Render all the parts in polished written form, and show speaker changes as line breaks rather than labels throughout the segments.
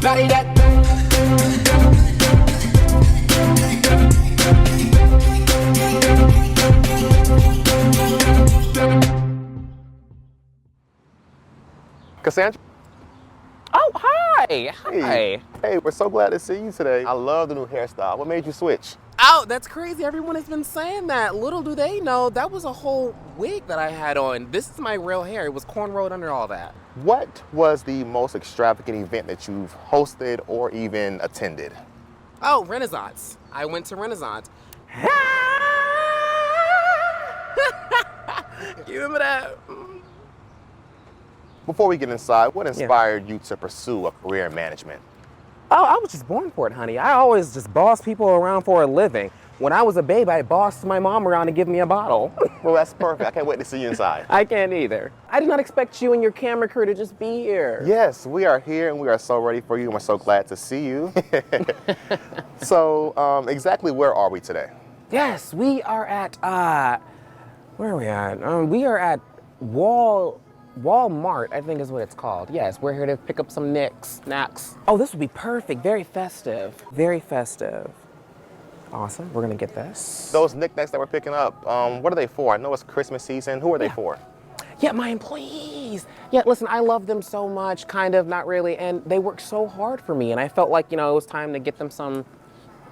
body that.
Cassandra?
Oh, hi. Hi.
Hey, we're so glad to see you today. I love the new hairstyle. What made you switch?
Oh, that's crazy. Everyone has been saying that. Little do they know, that was a whole wig that I had on. This is my real hair. It was cornrowed under all that.
What was the most extravagant event that you've hosted or even attended?
Oh, Renaissance. I went to Renaissance. You remember that?
Before we get inside, what inspired you to pursue a career in management?
Oh, I was just born for it, honey. I always just boss people around for a living. When I was a baby, I bossed my mom around to give me a bottle.
Well, that's perfect. I can't wait to see you inside.
I can't either. I did not expect you and your camera crew to just be here.
Yes, we are here and we are so ready for you and we're so glad to see you. So, exactly where are we today?
Yes, we are at, where are we at? We are at Walmart, I think is what it's called. Yes, we're here to pick up some snacks. Oh, this would be perfect. Very festive. Very festive. Awesome. We're gonna get this.
Those knickknacks that we're picking up, what are they for? I know it's Christmas season. Who are they for?
Yeah, my employees. Yeah, listen, I love them so much, kind of, not really, and they work so hard for me, and I felt like, it was time to get them some,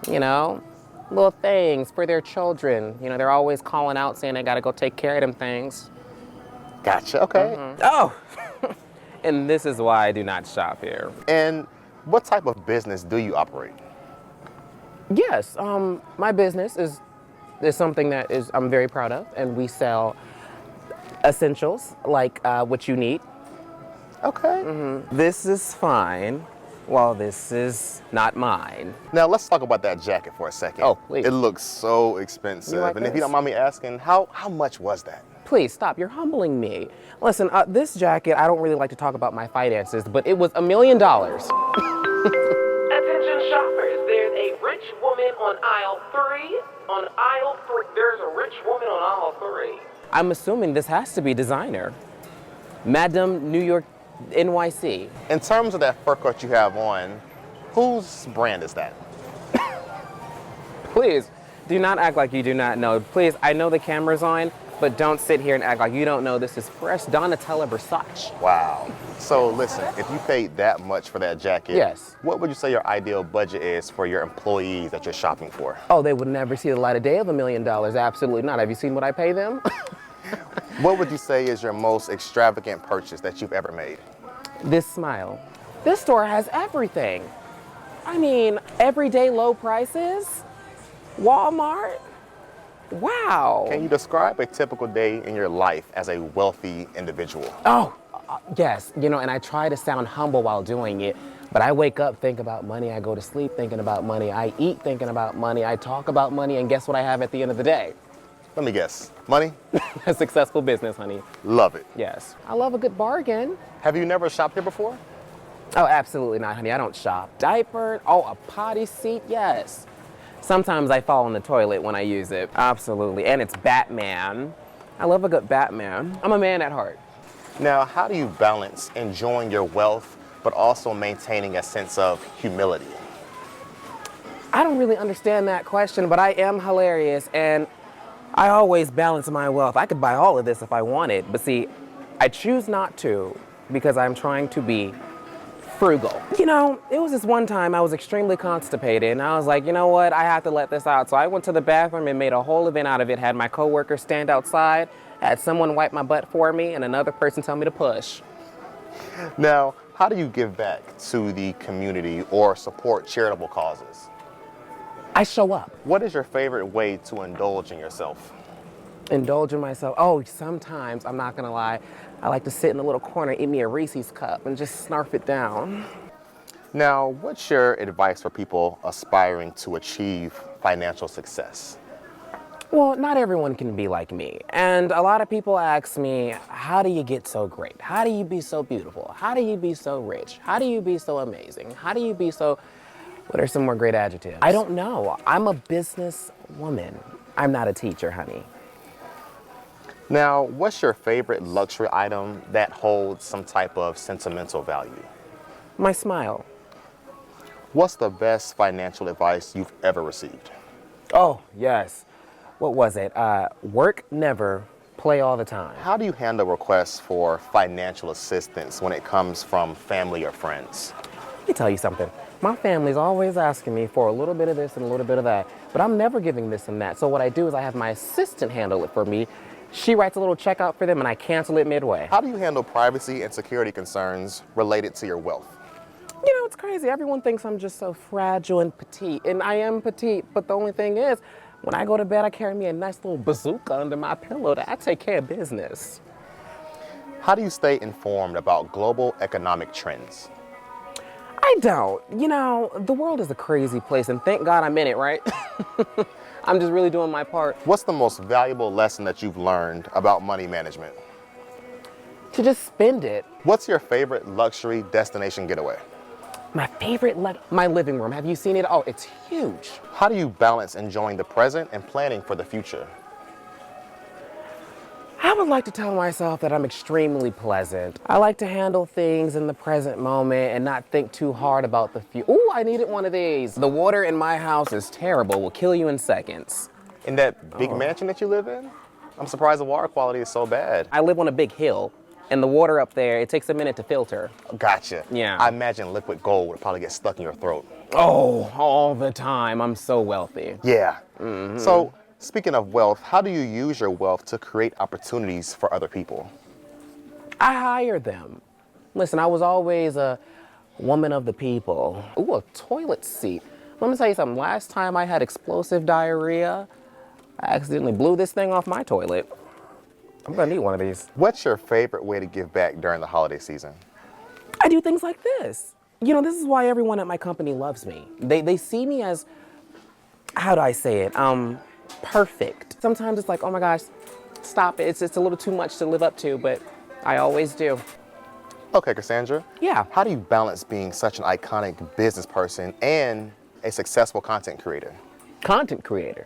little things for their children. They're always calling out saying they gotta go take care of them things.
Gotcha, okay.
Mm-hmm. Oh, and this is why I do not shop here.
And what type of business do you operate?
Yes, my business is something that I'm very proud of, and we sell essentials like what you need.
Okay.
Mm-hmm. This is fine, while this is not mine.
Now let's talk about that jacket for a second.
Oh, please.
It looks so expensive.
Like
and
this?
if you don't mind me asking, how much was that?
Please stop, you're humbling me. Listen, this jacket, I don't really like to talk about my finances, but it was $1 million. Attention shoppers, there's a rich woman on aisle 3. On aisle 3, there's a rich woman on aisle 3. I'm assuming this has to be designer. Madame New York NYC.
In terms of that fur coat you have on, whose brand is that?
Please, do not act like you do not know. Please, I know the camera's on, but don't sit here and act like you don't know this is fresh Donatella Versace.
Wow. So listen, if you paid that much for that jacket,
yes,
what would you say your ideal budget is for your employees that you're shopping for?
Oh, they would never see the light of day of $1 million. Absolutely not. Have you seen what I pay them?
What would you say is your most extravagant purchase that you've ever made?
This smile. This store has everything. I mean, everyday low prices. Walmart. Wow.
Can you describe a typical day in your life as a wealthy individual?
Oh, yes. And I try to sound humble while doing it, but I wake up thinking about money. I go to sleep thinking about money. I eat thinking about money. I talk about money, and guess what I have at the end of the day?
Let me guess. Money?
A successful business, honey.
Love it.
Yes. I love a good bargain.
Have you never shopped here before?
Oh, absolutely not, honey. I don't shop. Diaper? Oh, a potty seat? Yes. Sometimes I fall in the toilet when I use it. Absolutely. And it's Batman. I love a good Batman. I'm a man at heart.
Now, how do you balance enjoying your wealth, but also maintaining a sense of humility?
I don't really understand that question, but I am hilarious, and I always balance my wealth. I could buy all of this if I wanted, but see, I choose not to because I'm trying to be frugal. It was this one time I was extremely constipated, and I was like, you know what, I have to let this out. So I went to the bathroom and made a whole event out of it, had my coworkers stand outside, had someone wipe my butt for me, and another person tell me to push.
Now, how do you give back to the community or support charitable causes?
I show up.
What is your favorite way to indulge in yourself?
Indulge in myself? Oh, sometimes, I'm not gonna lie, I like to sit in a little corner, eat me a Reese's cup, and just snarf it down.
Now, what's your advice for people aspiring to achieve financial success?
Well, not everyone can be like me. And a lot of people ask me, how do you get so great? How do you be so beautiful? How do you be so rich? How do you be so amazing? How do you be so... What are some more great adjectives? I don't know. I'm a business woman. I'm not a teacher, honey.
Now, what's your favorite luxury item that holds some type of sentimental value?
My smile.
What's the best financial advice you've ever received?
Oh, yes. What was it? Work never, play all the time.
How do you handle requests for financial assistance when it comes from family or friends?
Let me tell you something. My family's always asking me for a little bit of this and a little bit of that, but I'm never giving this and that. So what I do is I have my assistant handle it for me. She writes a little check out for them and I cancel it midway.
How do you handle privacy and security concerns related to your wealth?
You know, it's crazy. Everyone thinks I'm just so fragile and petite, and I am petite, but the only thing is, when I go to bed, I carry me a nice little bazooka under my pillow that I take care of business.
How do you stay informed about global economic trends?
I don't. You know, the world is a crazy place, and thank God I'm in it, right? I'm just really doing my part.
What's the most valuable lesson that you've learned about money management?
To just spend it.
What's your favorite luxury destination getaway?
My favorite, my living room. Have you seen it? Oh, it's huge.
How do you balance enjoying the present and planning for the future?
I would like to tell myself that I'm extremely pleasant. I like to handle things in the present moment and not think too hard about the future. Ooh, I needed one of these. The water in my house is terrible. Will kill you in seconds.
In that big mansion that you live in? I'm surprised the water quality is so bad.
I live on a big hill, and the water up there, it takes a minute to filter.
Gotcha.
Yeah.
I imagine liquid gold would probably get stuck in your throat.
Oh, all the time. I'm so wealthy.
Yeah. So, speaking of wealth, how do you use your wealth to create opportunities for other people?
I hire them. Listen, I was always a woman of the people. Ooh, a toilet seat. Let me tell you something. Last time I had explosive diarrhea, I accidentally blew this thing off my toilet. I'm gonna need one of these.
What's your favorite way to give back during the holiday season?
I do things like this. You know, this is why everyone at my company loves me. They see me as, how do I say it? Perfect. Sometimes it's like, oh my gosh, stop it. It's a little too much to live up to, but I always do.
Okay, Cassandra.
Yeah.
How do you balance being such an iconic business person and a successful content creator?
Content creator.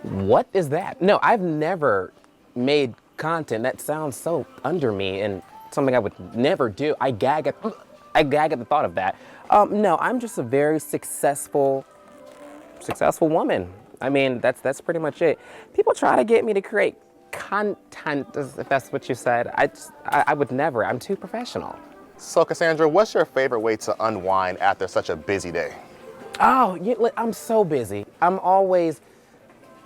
What is that? No, I've never made content. That sounds so under me and something I would never do. I gag at the thought of that. No, I'm just a very successful woman. I mean, that's pretty much it. People try to get me to create content, if that's what you said. I would never. I'm too professional.
So, Cassandra, what's your favorite way to unwind after such a busy day?
Oh, I'm so busy. I'm always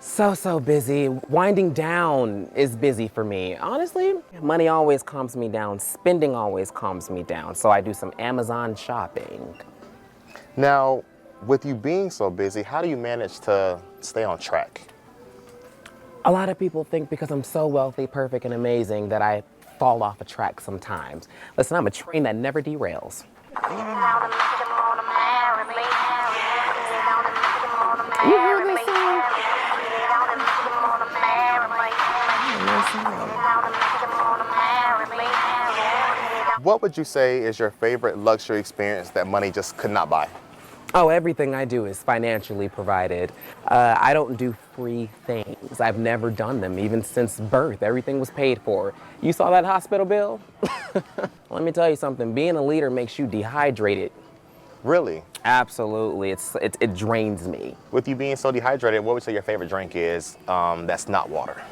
so busy. Winding down is busy for me. Honestly, money always calms me down. Spending always calms me down. So I do some Amazon shopping.
Now, with you being so busy, how do you manage to stay on track?
A lot of people think because I'm so wealthy, perfect, and amazing that I fall off a track sometimes. Listen, I'm a train that never derails. You hear this song?
What would you say is your favorite luxury experience that money just could not buy?
Oh, everything I do is financially provided. I don't do free things. I've never done them, even since birth. Everything was paid for. You saw that hospital bill? Let me tell you something. Being a leader makes you dehydrated.
Really?
Absolutely. It drains me.
With you being so dehydrated, what would you say your favorite drink is that's not water?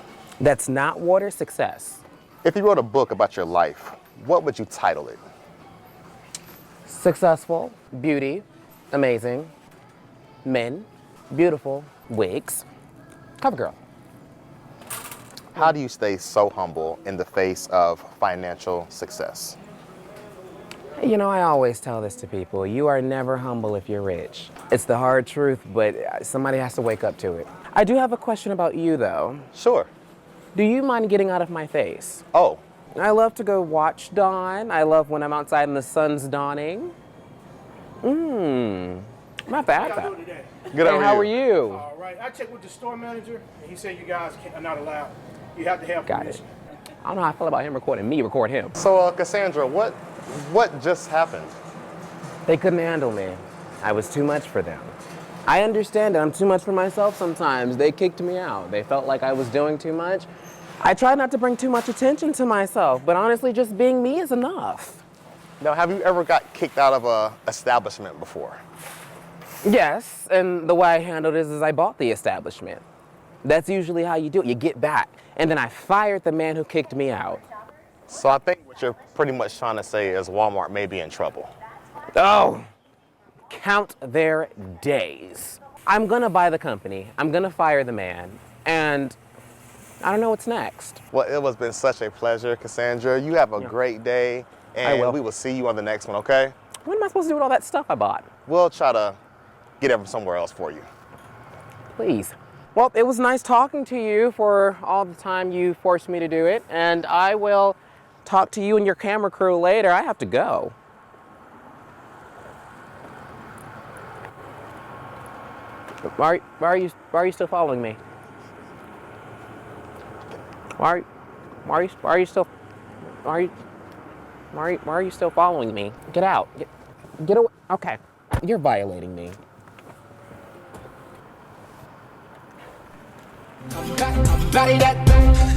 That's not water. Success.
If you wrote a book about your life, what would you title it?
Successful, beauty, amazing, men, beautiful, wigs, cover girl.
How do you stay so humble in the face of financial success?
You know, I always tell this to people. You are never humble if you're rich. It's the hard truth, but somebody has to wake up to it. I do have a question about you, though.
Sure.
Do you mind getting out of my face?
Oh.
I love to go watch dawn. I love when I'm outside and the sun's dawning. Not bad.
How y'all doing today?
Good.
Hey, how are you?
All right. I checked with the store manager, and he said you guys are not allowed. You have to have
Got
permission.
it. I don't know how I feel about him recording me, record him.
So, Cassandra, what just happened?
They couldn't handle me. I was too much for them. I understand it. I'm too much for myself sometimes. They kicked me out. They felt like I was doing too much. I try not to bring too much attention to myself, but honestly, just being me is enough.
Now, have you ever got kicked out of a establishment before?
Yes, and the way I handled it is I bought the establishment. That's usually how you do it. You get back. And then I fired the man who kicked me out.
So I think what you're pretty much trying to say is Walmart may be in trouble.
Oh, count their days. I'm gonna buy the company, I'm gonna fire the man, and I don't know what's next.
Well, it has been such a pleasure, Cassandra. You have a great day, and we will see you on the next one, okay?
What am I supposed to do with all that stuff I bought?
We'll try to get it from somewhere else for you.
Please. Well, it was nice talking to you for all the time you forced me to do it, and I will talk to you and your camera crew later. I have to go. Why are you still following me? Why are you still following me? Get out. Get away. Okay. You're violating me.
I'm back, that